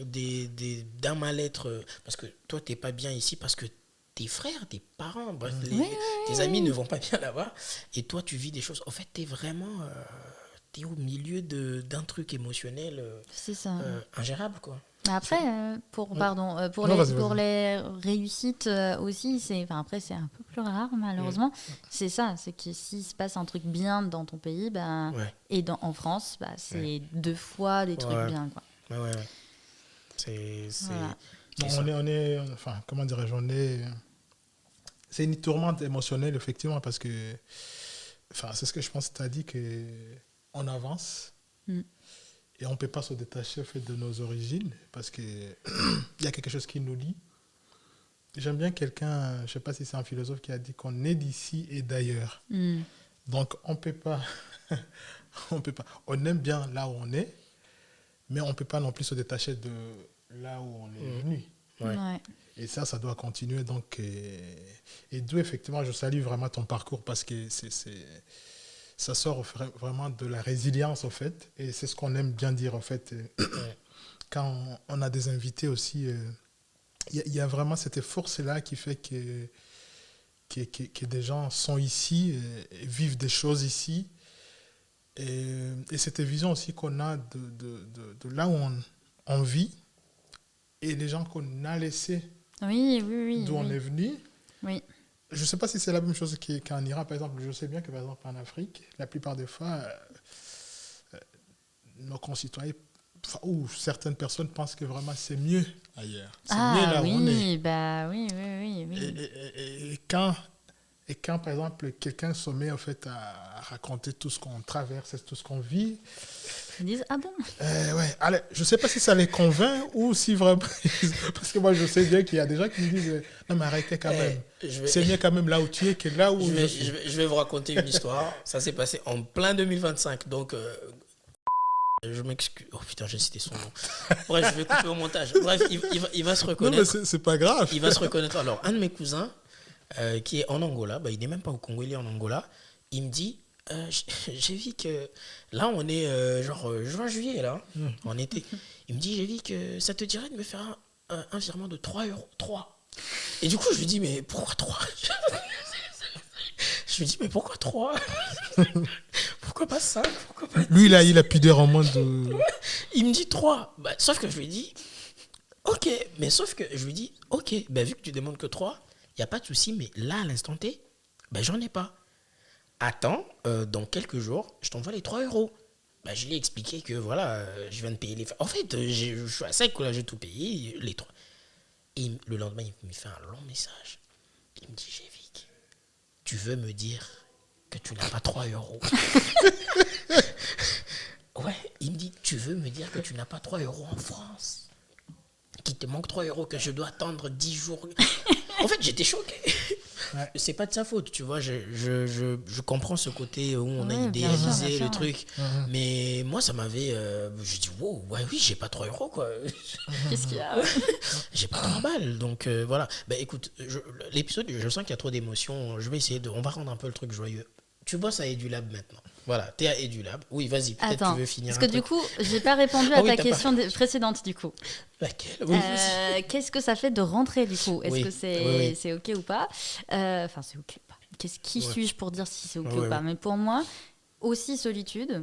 d'un mal-être. Parce que toi, t'es pas bien ici parce que tes frères, tes parents, bref, tes amis ne vont pas bien là-bas. Et toi, tu vis des choses. En fait, t'es au milieu d'un truc émotionnel C'est ça. ingérable, quoi. Après, pour Non, vas-y. les réussites aussi, après c'est un peu plus rare malheureusement. C'est ça, c'est que s'il se passe un truc bien dans ton pays, Ouais. et en France, c'est 2 fois des trucs Ouais. bien, quoi. Ouais. C'est Voilà. Non, enfin, comment dirais-je, c'est une tourmente émotionnelle, effectivement, parce que, enfin, c'est ce que je pense que tu as dit, qu'on avance et on ne peut pas se détacher en fait, de nos origines, parce qu'il y a quelque chose qui nous lie. J'aime bien quelqu'un, je ne sais pas si c'est un philosophe qui a dit qu'on est d'ici et d'ailleurs. Donc, on peut pas, on aime bien là où on est, mais on ne peut pas non plus se détacher de là où on est venu. Ouais. Ouais. Et ça doit continuer. Donc, et d'où, effectivement, je salue vraiment ton parcours parce que ça sort vraiment de la résilience, en fait. Et c'est ce qu'on aime bien dire, en fait. Quand on a des invités aussi, il y a vraiment cette force-là qui fait que des gens sont ici, et vivent des choses ici. Et cette vision aussi qu'on a de là où on vit et les gens qu'on a laissés Oui. d'où on est venu. Oui. Je ne sais pas si c'est la même chose qu'en Iran, par exemple. Je sais bien que, par exemple, en Afrique, la plupart des fois, nos concitoyens ou certaines personnes pensent que vraiment c'est mieux ailleurs. C'est mieux là où on est. Oui. Et quand, par exemple, quelqu'un se met en fait, à raconter tout ce qu'on traverse, tout ce qu'on vit, Ils disent, ah bon? ouais. Allez, je ne sais pas si ça les convainc ou si vraiment... Parce que moi, je sais bien qu'il y a des gens qui me disent, non, mais arrêtez quand même. C'est mieux quand même là où tu es que là où je suis. Je vais vous raconter une histoire. Ça s'est passé en plein 2025. Donc, je m'excuse. Oh putain, j'ai cité son nom. Bref, je vais couper au montage. Bref, il va se reconnaître. Non, mais c'est pas grave. Il va se reconnaître. Alors, un de mes cousins, qui est en Angola, il n'est même pas au Congo, il est en Angola, il me dit, j'ai vu que là, on est juin, juillet, là, en été. Il me dit, j'ai vu que ça te dirait de me faire un virement de 3 euros. 3. Et du coup, je lui dis, mais pourquoi 3? Je lui dis, mais pourquoi 3? Pourquoi pas 5? Pourquoi pas 10? Lui, il a pudeur en moins de... Il me dit 3. Sauf que je lui ai dit, ok, mais sauf que je lui dis, ok, ben, vu que tu demandes que 3, il n'y a pas de souci, mais là, à l'instant T, ben, j'en ai pas. Attends, dans quelques jours, je t'envoie les 3 euros. Ben, je lui ai expliqué que voilà, je viens de payer les... En fait, je suis à sec, là, j'ai tout payé, les 3. Et le lendemain, il me fait un long message. Il me dit, Gévic, tu veux me dire que tu n'as pas 3 euros? Ouais, il me dit, tu veux me dire que tu n'as pas 3 euros en France? Qu'il te manque 3 euros, que je dois attendre 10 jours. En fait, j'étais choqué. Ouais. C'est pas de sa faute, tu vois. Je comprends ce côté où on a idéalisé le truc. Mais moi, ça m'avait... je dis, wow, ouais, oui, j'ai pas 3 euros, quoi. Qu'est-ce qu'il y a? J'ai pas 3 balles. Donc, voilà. Ben, écoute, l'épisode, je sens qu'il y a trop d'émotions. Je vais essayer de... On va rendre un peu le truc joyeux. Tu bosses à EduLab maintenant. Voilà, t'es à EduLab. Oui, vas-y, peut-être Attends, tu veux finir. Parce que du coup, j'ai pas répondu à ta question précédente, du coup. Laquelle? Oui, qu'est-ce que ça fait de rentrer, du coup? Est-ce que c'est OK ou pas? Enfin, c'est OK ou pas. Qui suis-je pour dire si c'est OK ou pas? Mais pour moi, aussi solitude.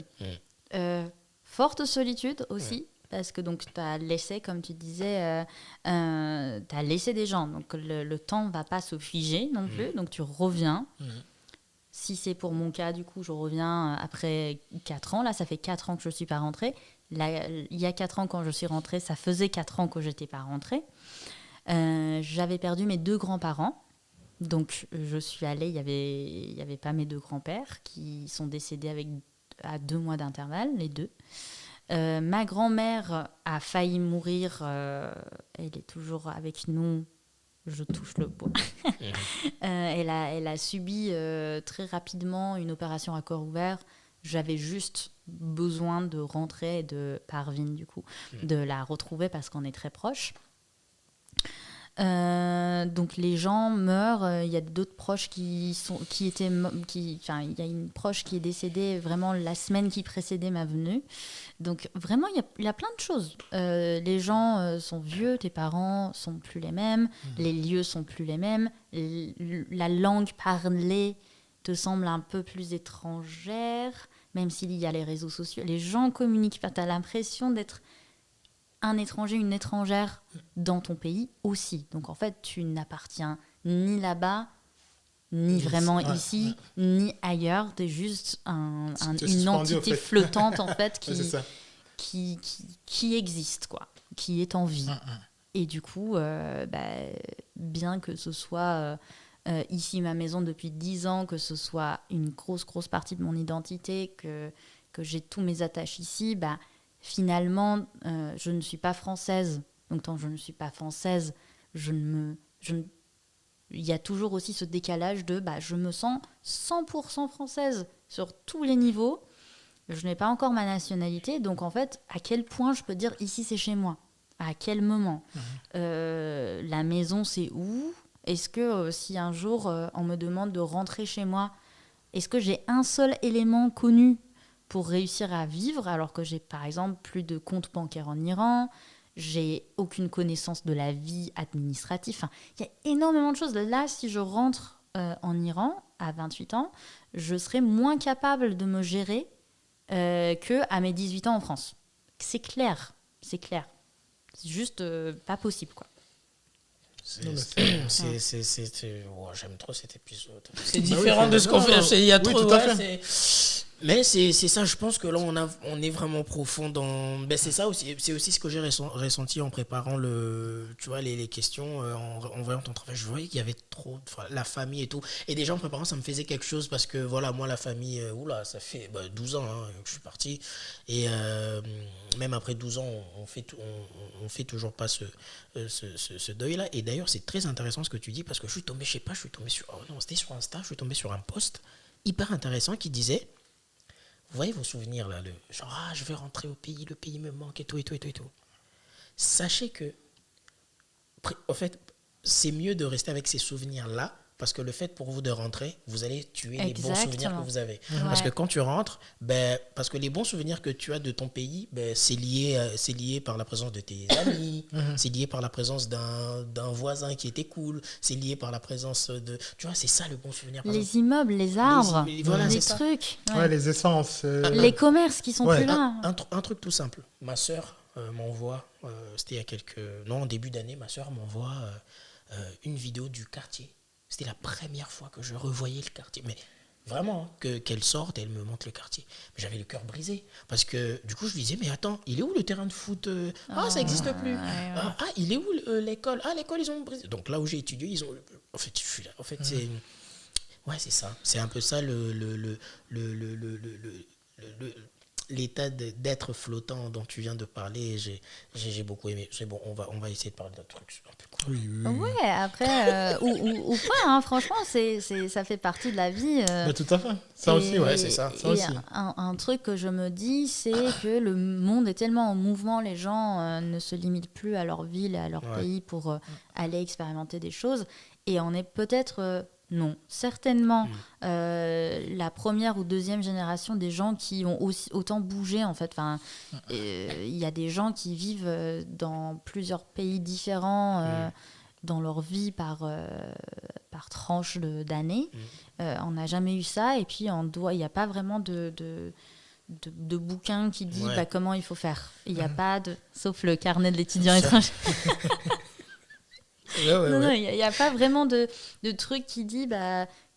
Forte solitude aussi. Parce que donc, tu as laissé, comme tu disais, tu as laissé des gens. Donc, le temps ne va pas se figer non plus. Donc, tu reviens. Si c'est pour mon cas, du coup, je reviens après 4 ans. Là, ça fait 4 ans que je ne suis pas rentrée. Là, il y a 4 ans, quand je suis rentrée, ça faisait 4 ans que je n'étais pas rentrée. J'avais perdu mes 2 grands-parents. Donc, je suis allée, il n'y avait pas mes 2 grands-pères qui sont décédés à 2 mois d'intervalle, les 2. Ma grand-mère a failli mourir. Elle est toujours avec nous. Je touche le bois. Elle a subi très rapidement une opération à corps ouvert. J'avais juste besoin de rentrer et de Parvin, du coup, de la retrouver parce qu'on est très proches. Donc les gens meurent. Il y a d'autres proches il y a une proche qui est décédée vraiment la semaine qui précédait ma venue. Donc vraiment il y a plein de choses. Les gens sont vieux, tes parents sont plus les mêmes, les lieux sont plus les mêmes, la langue parlée te semble un peu plus étrangère, même s'il y a les réseaux sociaux. Les gens communiquent pas. T'as l'impression d'être un étranger, une étrangère dans ton pays aussi. Donc en fait, tu n'appartiens ni là-bas, ni vraiment ici, ni ailleurs. Tu es juste une entité en fait. Flottante en fait qui existe, quoi, qui est en vie. Et du coup, bien que ce soit ici ma maison depuis 10 ans, que ce soit une grosse partie de mon identité, que j'ai tous mes attaches ici, finalement, je ne suis pas française. Donc, tant que je ne suis pas française, il y a toujours aussi ce décalage de je me sens 100% française sur tous les niveaux. Je n'ai pas encore ma nationalité. Donc, en fait, à quel point je peux dire ici, c'est chez moi? À quel moment? La maison, c'est où? Est-ce que si un jour, on me demande de rentrer chez moi, est-ce que j'ai un seul élément connu pour réussir à vivre, alors que j'ai par exemple plus de compte bancaire en Iran, j'ai aucune connaissance de la vie administrative. Enfin, il y a énormément de choses. Là, si je rentre en Iran à 28 ans, je serai moins capable de me gérer qu'à mes 18 ans en France. C'est clair. C'est juste pas possible, quoi. J'aime trop cet épisode. C'est différent de ce qu'on fait. Il y a trop. Mais c'est ça, je pense que là, on est vraiment profond dans... c'est ça aussi, c'est aussi ce que j'ai ressenti en préparant les questions, en voyant ton travail. Je voyais qu'il y avait trop... la famille et tout. Et déjà, en préparant, ça me faisait quelque chose parce que, voilà, moi, la famille, ça fait 12 ans que je suis parti. Et même après 12 ans, on fait toujours pas ce deuil-là. Et d'ailleurs, c'est très intéressant ce que tu dis parce que je suis tombé sur... c'était sur Insta, je suis tombé sur un post hyper intéressant qui disait... Vous voyez vos souvenirs là, je vais rentrer au pays, le pays me manque et tout. Sachez que, en fait, c'est mieux de rester avec ces souvenirs-là, parce que le fait pour vous de rentrer, vous allez tuer les bons souvenirs que vous avez. Parce que quand tu rentres, parce que les bons souvenirs que tu as de ton pays, c'est lié par la présence de tes amis, c'est lié par la présence d'un voisin qui était cool, c'est lié par la présence de... Tu vois, c'est ça le bon souvenir. Les immeubles, les arbres, les trucs. Les essences. Les commerces qui sont plus là. Un truc tout simple. Ma sœur, m'envoie, c'était il y a quelques... Non, en début d'année, ma soeur m'envoie une vidéo du quartier. C'était la première fois que je revoyais le quartier. Mais vraiment, hein, qu'elle sorte et elle me montre le quartier. Mais j'avais le cœur brisé. Parce que du coup, je lui disais, mais attends, il est où le terrain de foot ça n'existe plus. Il est où l'école? Ah, l'école, ils ont brisé. Donc là où j'ai étudié, ils ont... En fait, je suis là. En fait, c'est... Ouais, c'est ça. C'est un peu ça l'état d'être flottant dont tu viens de parler. J'ai beaucoup aimé. C'est bon, on va essayer de parler d'un truc un peu cool. Oui. Ouais, après, ou pas, hein, franchement, ça fait partie de la vie. Mais tout à fait. Ça aussi, ouais, c'est ça. Ça aussi. Un truc que je me dis, c'est que le monde est tellement en mouvement, les gens ne se limitent plus à leur ville et à leur pays pour aller expérimenter des choses. Et on est peut-être... non, certainement la première ou deuxième génération des gens qui ont autant bougé en fait. Enfin, il y a des gens qui vivent dans plusieurs pays différents dans leur vie par tranche d'années. On n'a jamais eu ça et puis il n'y a pas vraiment de bouquin qui dit comment il faut faire. Il n'y a pas de... Sauf le carnet de l'étudiant étranger. Non, il n'y a pas vraiment de truc qui dit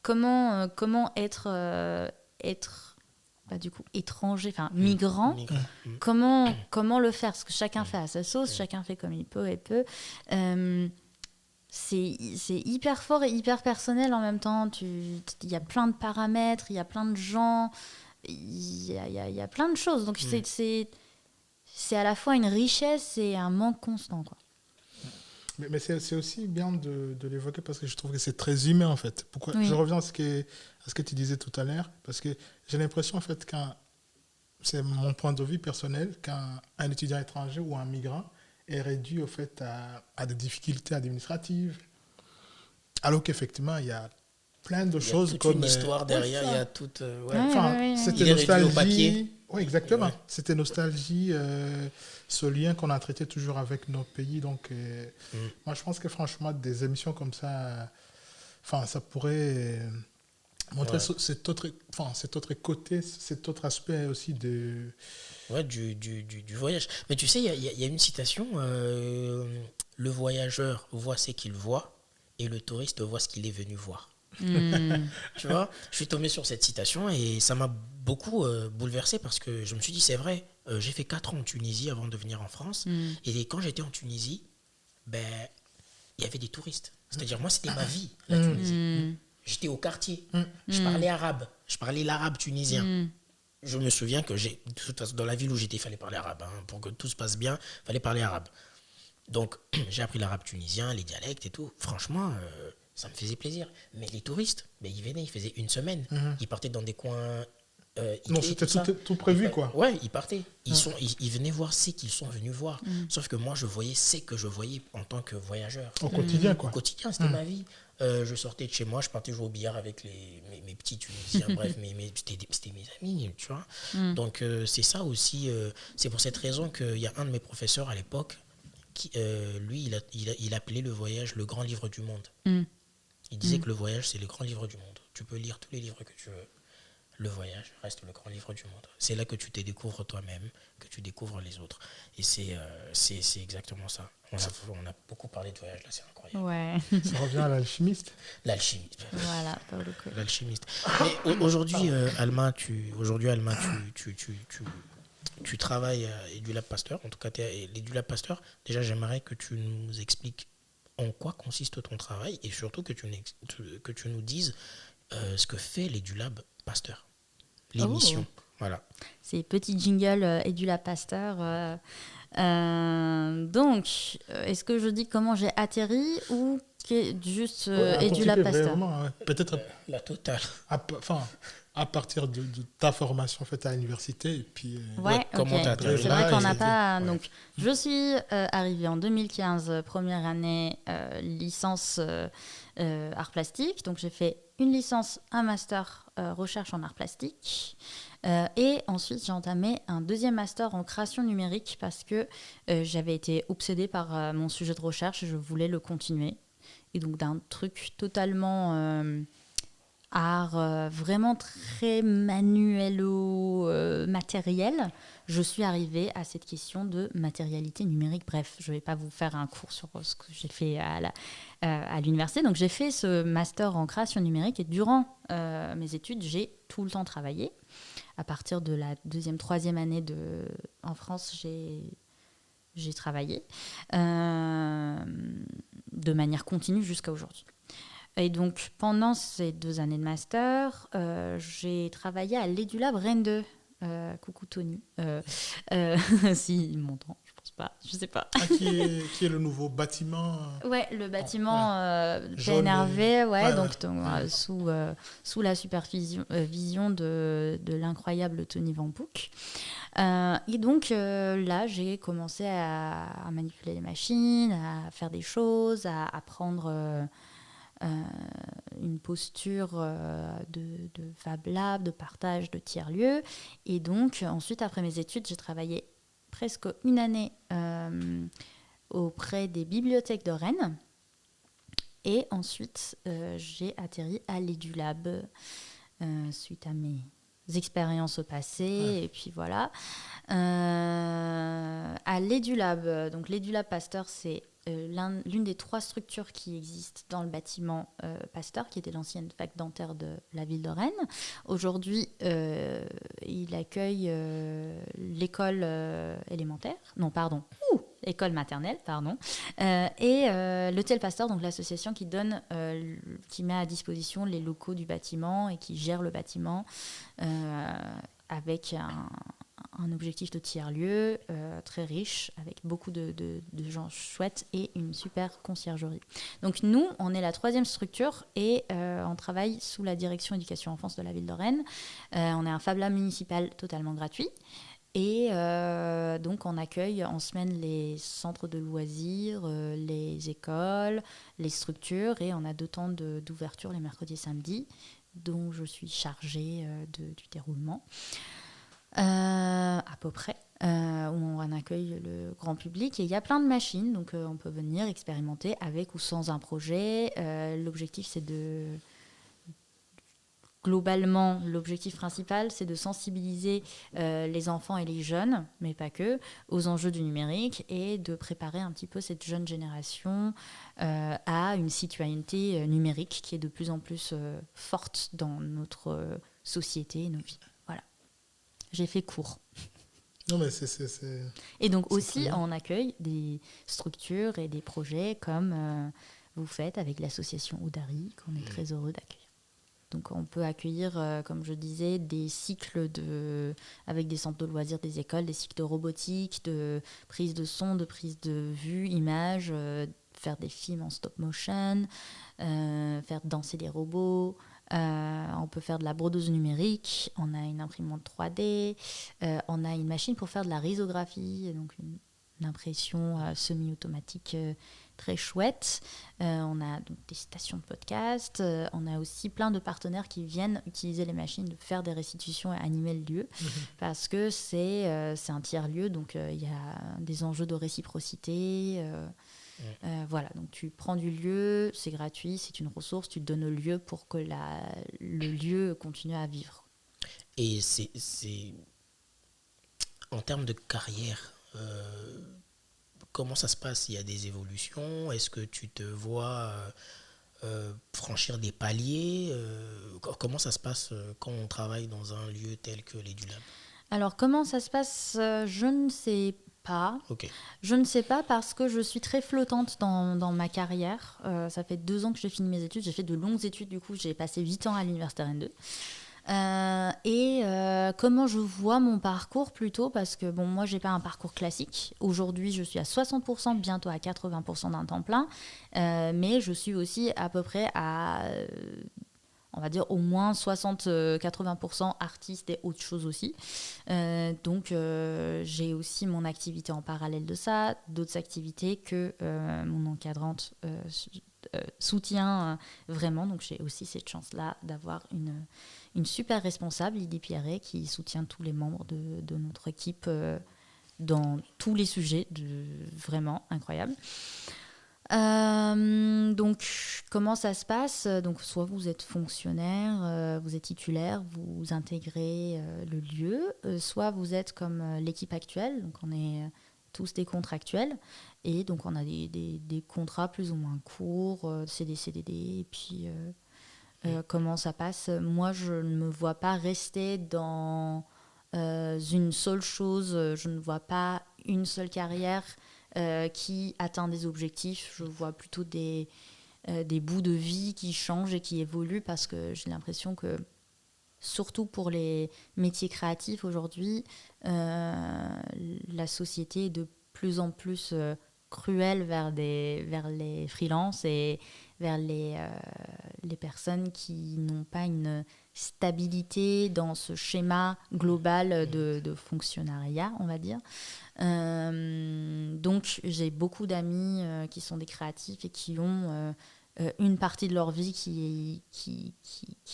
comment être du coup étranger, enfin migrant. Comment le faire, parce que chacun fait à sa sauce, chacun fait comme il peut et peut. C'est hyper fort et hyper personnel en même temps. Il y a plein de paramètres, il y a plein de gens, il y a plein de choses. Donc c'est à la fois une richesse et un manque constant, quoi. Mais c'est aussi bien de l'évoquer parce que je trouve que c'est très humain en fait. Pourquoi je reviens à ce que tu disais tout à l'heure, parce que j'ai l'impression en fait c'est mon point de vue personnel, qu'un étudiant étranger ou un migrant est réduit au fait à des difficultés administratives, alors qu'effectivement il y a plein de choses toute comme une histoire derrière, il y a toute c'était nostalgie. Oui, exactement. C'était nostalgie, ce lien qu'on a traité toujours avec nos pays. Donc, moi, je pense que franchement, des émissions comme ça, ça pourrait montrer cet autre côté, cet autre aspect aussi du voyage. Mais tu sais, il y a une citation, le voyageur voit ce qu'il voit et le touriste voit ce qu'il est venu voir. Tu vois, je suis tombé sur cette citation et ça m'a beaucoup bouleversé parce que je me suis dit, c'est vrai, j'ai fait 4 ans en Tunisie avant de venir en France. Et quand j'étais en Tunisie, il y avait des touristes. C'est-à-dire, moi, c'était ma vie, la Tunisie. J'étais au quartier, je parlais arabe, je parlais l'arabe tunisien. Je me souviens que de toute façon, dans la ville où j'étais, il fallait parler arabe. Pour que tout se passe bien, il fallait parler arabe. Donc, j'ai appris l'arabe tunisien, les dialectes et tout. Franchement, ça me faisait plaisir. Mais les touristes, ils venaient, ils faisaient une semaine. Ils partaient dans des coins... non, c'était tout prévu, quoi. Ouais, ils partaient. Ils venaient voir ce qu'ils sont venus voir. Sauf que moi, je voyais ce que je voyais en tant que voyageur. Au quotidien, quoi. Au quotidien, c'était ma vie. Je sortais de chez moi, je partais jouer au billard avec mes petits Tunisiens. Bref, c'était mes amis, tu vois. Donc, c'est ça aussi. C'est pour cette raison qu'il y a un de mes professeurs à l'époque qui, lui, il appelait le voyage le grand livre du monde. Il disait que le voyage, c'est le grand livre du monde. Tu peux lire tous les livres que tu veux. Le voyage reste le grand livre du monde. C'est là que tu te découvres toi-même, que tu découvres les autres. Et c'est exactement ça. On a beaucoup parlé de voyage, là, c'est incroyable. Ouais. Ça revient à l'alchimiste. L'alchimiste. Voilà, pour le coup. L'alchimiste. Mais aujourd'hui, Alma, tu travailles à EduLab Pasteur. En tout cas, tu es à l'EduLab Pasteur. Déjà, j'aimerais que tu nous expliques en quoi consiste ton travail et surtout que tu nous dises ce que fait l'EduLab Pasteur, l'émission. Voilà. C'est petit jingle EduLab Pasteur. Donc, est-ce que je dis comment j'ai atterri ou juste EduLab Pasteur peut-être la totale. À partir de ta formation en fait à l'université et puis comment tu as atterri. C'est vrai qu'on n'a pas. Donc, je suis arrivée en 2015, première année, licence art plastique. Donc, j'ai fait une licence, un master recherche en art plastique. Et ensuite, j'ai entamé un deuxième master en création numérique parce que j'avais été obsédée par mon sujet de recherche et je voulais le continuer. Et donc, d'un truc totalement art vraiment très manuelo-matériel, je suis arrivée à cette question de matérialité numérique. Bref, je ne vais pas vous faire un cours sur ce que j'ai fait à l'université. Donc, j'ai fait ce master en création numérique et durant mes études, j'ai tout le temps travaillé. À partir de la deuxième, troisième année en France, j'ai travaillé de manière continue jusqu'à aujourd'hui. Et donc, pendant ces 2 années de master, j'ai travaillé à l'EduLab Rennes 2. Coucou Tony. Si, il m'entend, je pense pas, je sais pas. Qui est le nouveau bâtiment Ouais, le bâtiment PNRV, sous la supervision vision de l'incroyable Tony Van Poek. Et donc là, j'ai commencé à manipuler les machines, à faire des choses, à apprendre une posture de Fab Lab, de partage, de tiers-lieu. Et donc, ensuite, après mes études, j'ai travaillé presque 1 année auprès des bibliothèques de Rennes. Et ensuite, j'ai atterri à l'EduLab suite à mes expériences au passé. Ouais. Et puis voilà. À l'EduLab, donc l'EduLab Pasteur, c'est l'une des 3 structures qui existent dans le bâtiment Pasteur, qui était l'ancienne fac dentaire de la ville de Rennes. Aujourd'hui, il accueille l'école élémentaire, école maternelle, et l'hôtel Pasteur, donc l'association qui met à disposition les locaux du bâtiment et qui gère le bâtiment avec un objectif de tiers-lieu très riche, avec beaucoup de gens chouettes et une super conciergerie. Donc nous, on est la 3e structure et on travaille sous la direction éducation enfance de la ville de Rennes. On est un Fab Lab municipal totalement gratuit. Et donc on accueille en semaine les centres de loisirs, les écoles, les structures, et on a 2 temps d'ouverture les mercredis et samedis, dont je suis chargée du déroulement. À peu près, où on accueille le grand public. Et il y a plein de machines, donc on peut venir expérimenter avec ou sans un projet. L'objectif, c'est globalement, l'objectif principal, c'est de sensibiliser les enfants et les jeunes, mais pas que, aux enjeux du numérique et de préparer un petit peu cette jeune génération à une citoyenneté numérique qui est de plus en plus forte dans notre société et nos vies. J'ai fait court. Non, mais Et donc aussi, on accueille des structures et des projets comme vous faites avec l'association Oudari, qu'on est très heureux d'accueillir. Donc on peut accueillir, comme je disais, des cycles avec des centres de loisirs, des écoles, des cycles de robotique, de prise de son, de prise de vue, images, faire des films en stop motion, faire danser des robots. On peut faire de la brodeuse numérique, on a une imprimante 3D, on a une machine pour faire de la risographie, donc une impression semi-automatique très chouette. On a donc des stations de podcast, on a aussi plein de partenaires qui viennent utiliser les machines de faire des restitutions et animer le lieu, parce que c'est un tiers-lieu, donc il y a des enjeux de réciprocité. Voilà, donc tu prends du lieu, c'est gratuit, c'est une ressource, tu te donnes le lieu pour que le lieu continue à vivre. Et c'est en termes de carrière, comment ça se passe? Il y a des évolutions? Est-ce que tu te vois franchir des paliers? Comment ça se passe quand on travaille dans un lieu tel que l'EduLab? Alors, comment ça se passe? Je ne sais pas. Okay. Je ne sais pas parce que je suis très flottante dans ma carrière. Ça fait 2 ans que j'ai fini mes études. J'ai fait de longues études, du coup, j'ai passé 8 ans à l'université Rennes 2. Comment je vois mon parcours plutôt, parce que bon, moi j'ai pas un parcours classique. Aujourd'hui je suis à 60%, bientôt à 80% d'un temps plein, mais je suis aussi à peu près à on va dire au moins 60-80% artiste et autre chose aussi. Donc j'ai aussi mon activité en parallèle de ça, d'autres activités que mon encadrante soutient vraiment. Donc j'ai aussi cette chance-là d'avoir une super responsable, Lydie Pierret, qui soutient tous les membres de notre équipe dans tous les sujets, vraiment incroyable. Donc, comment ça se passe? Donc, soit vous êtes fonctionnaire, vous êtes titulaire, vous intégrez le lieu, soit vous êtes comme l'équipe actuelle, donc on est tous des contractuels, et donc on a des contrats plus ou moins courts, CD, CDD, et puis comment ça passe? Moi, je ne me vois pas rester dans une seule chose, je ne vois pas une seule carrière qui atteint des objectifs. Je vois plutôt des bouts de vie qui changent et qui évoluent parce que j'ai l'impression que, surtout pour les métiers créatifs aujourd'hui, la société est de plus en plus cruelle vers les freelances et vers les personnes qui n'ont pas une stabilité dans ce schéma global de fonctionnariat, on va dire. Donc j'ai beaucoup d'amis qui sont des créatifs et qui ont une partie de leur vie qui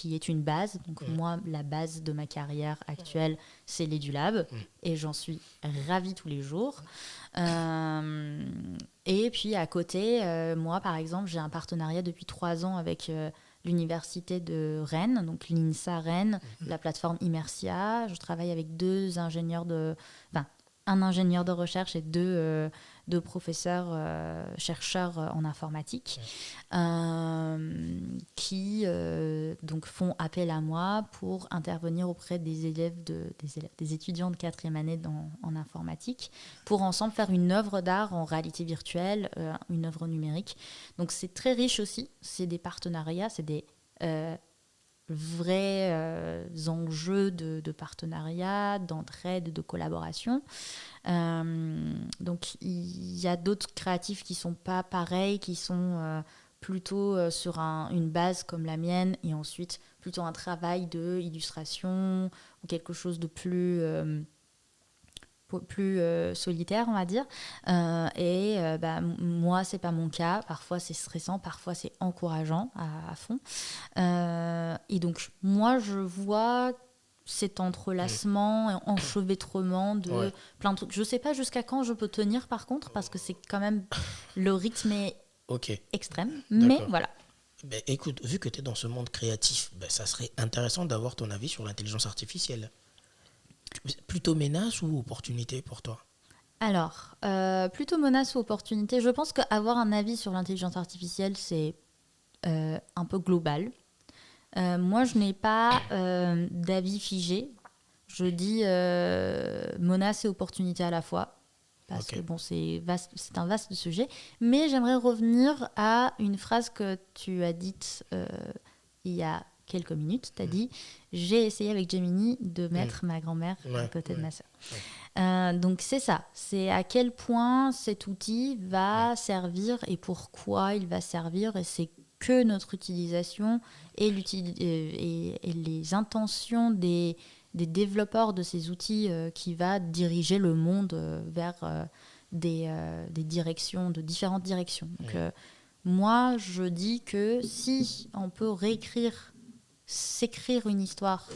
est une base. Donc moi, la base de ma carrière actuelle, c'est l'EduLab et j'en suis ravie tous les jours. Et puis à côté, moi par exemple, j'ai un partenariat depuis 3 ans avec l'université de Rennes, donc l'INSA Rennes, la plateforme Immersia. Je travaille avec un ingénieur de recherche et deux professeurs chercheurs en informatique qui donc font appel à moi pour intervenir auprès des étudiants de 4e année en informatique pour ensemble faire une œuvre d'art en réalité virtuelle, une œuvre numérique. Donc c'est très riche aussi, c'est des partenariats, c'est des vrais enjeux de partenariat, d'entraide, de collaboration. Donc il y a d'autres créatifs qui sont pas pareils, qui sont plutôt sur une base comme la mienne et ensuite plutôt un travail d'illustration ou quelque chose de plus solitaire, on va dire. Moi, c'est pas mon cas. Parfois, c'est stressant, parfois, c'est encourageant à fond. Et donc, moi, je vois cet entrelacement, enchevêtrement de plein de trucs. Je sais pas jusqu'à quand je peux tenir, par contre, parce que c'est quand même... Le rythme est extrême. Mais voilà. Ben, écoute, vu que tu es dans ce monde créatif, ça serait intéressant d'avoir ton avis sur l'intelligence artificielle. Plutôt menace ou opportunité pour toi? Alors, plutôt menace ou opportunité. Je pense qu'avoir un avis sur l'intelligence artificielle, c'est un peu global. Moi, je n'ai pas d'avis figé. Je dis menace et opportunité à la fois. Parce que bon, c'est un vaste sujet. Mais j'aimerais revenir à une phrase que tu as dite il y a quelques minutes. Tu as dit « J'ai essayé avec Gemini de mettre ma grand-mère à côté de ma sœur ». Donc c'est ça. C'est à quel point cet outil va servir et pourquoi il va servir. Et c'est que notre utilisation et les intentions des développeurs de ces outils qui va diriger le monde vers des directions, de différentes directions. Donc, moi, je dis que si on peut s'écrire une histoire,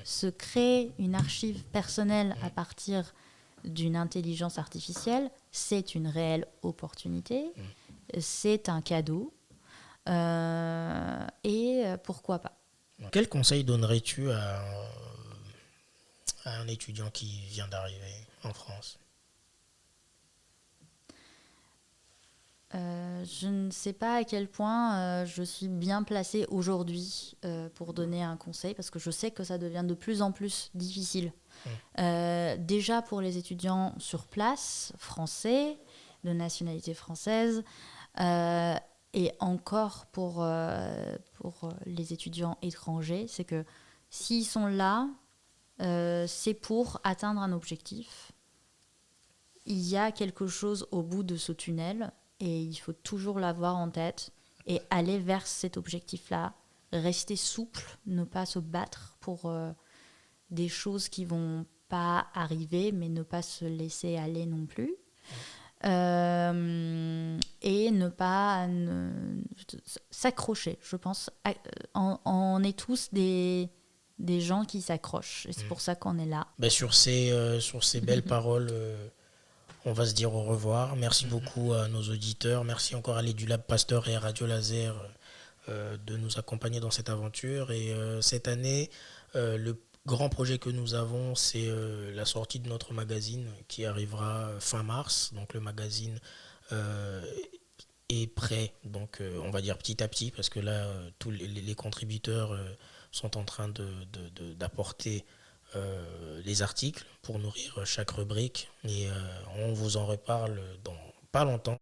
se créer une archive personnelle à partir d'une intelligence artificielle, c'est une réelle opportunité, c'est un cadeau, et pourquoi pas. Quel conseil donnerais-tu à un étudiant qui vient d'arriver en France? Je ne sais pas à quel point je suis bien placée aujourd'hui pour donner un conseil, parce que je sais que ça devient de plus en plus difficile. Déjà pour les étudiants sur place, français, de nationalité française, et encore pour les étudiants étrangers, c'est que s'ils sont là, c'est pour atteindre un objectif. Il y a quelque chose au bout de ce tunnel et il faut toujours l'avoir en tête et aller vers cet objectif-là, rester souple, ne pas se battre pour des choses qui vont pas arriver, mais ne pas se laisser aller non plus. Et ne pas s'accrocher, je pense. On est tous des gens qui s'accrochent et c'est pour ça qu'on est là. Sur ces belles paroles, On va se dire au revoir. Merci beaucoup à nos auditeurs. Merci encore à l'Edulab Pasteur et à Radio Laser de nous accompagner dans cette aventure. Et cette année, le grand projet que nous avons, c'est la sortie de notre magazine qui arrivera fin mars. Donc le magazine est prêt, donc on va dire petit à petit, parce que là, tous les contributeurs sont en train d'apporter les articles pour nourrir chaque rubrique. Et on vous en reparle dans pas longtemps.